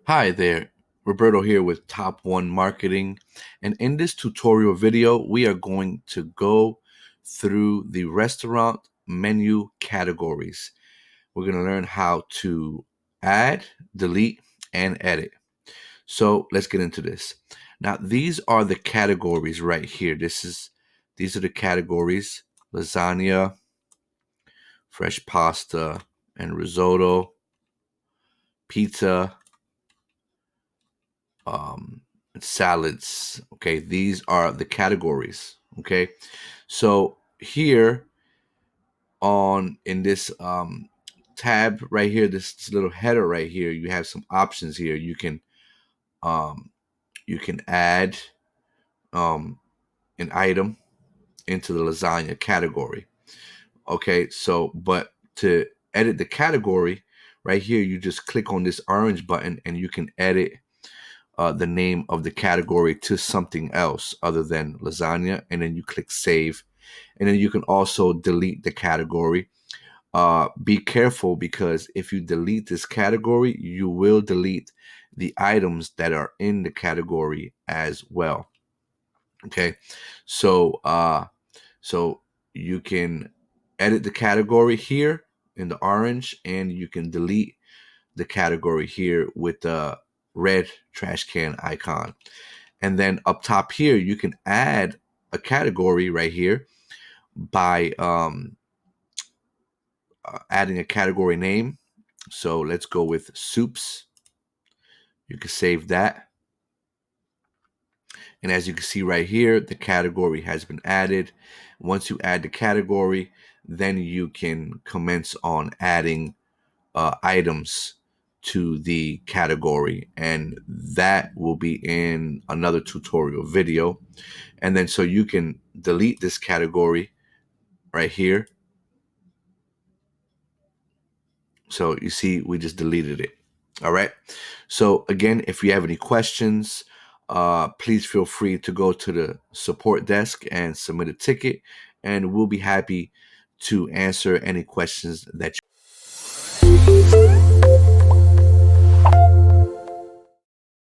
Hi there, Roberto here with Top One Marketing. And in this tutorial video, we are going to go through the restaurant menu categories. We're going to learn how to add, delete, and edit. So let's get into this. Now, these are the categories right here. These are the categories: lasagna, fresh pasta and risotto, pizza, um, salads. Okay, these are the categories. Okay, so here on in this tab right here, this little header right here, you have some options here. Um, you can add um, an item into the lasagna category. Okay, so but to edit the category right here, you just click on this orange button and you can edit the name of the category to something else other than lasagna, and then you click save, and then you can also delete the category. Be careful, because if you delete this category, you will delete the items that are in the category as well. Okay, so so you can edit the category here in the orange, and you can delete the category here with the red trash can icon. And then up top here, you can add a category right here by adding a category name. So let's go with soups. You can save that. And as you can see right here, the category has been added. Once you add the category, then you can commence on adding items to the category, and that will be in another tutorial video. And then so you can delete this category right here. So you see, we just deleted it. All right. So again, if you have any questions, please feel free to go to the support desk and submit a ticket, and we'll be happy to answer any questions that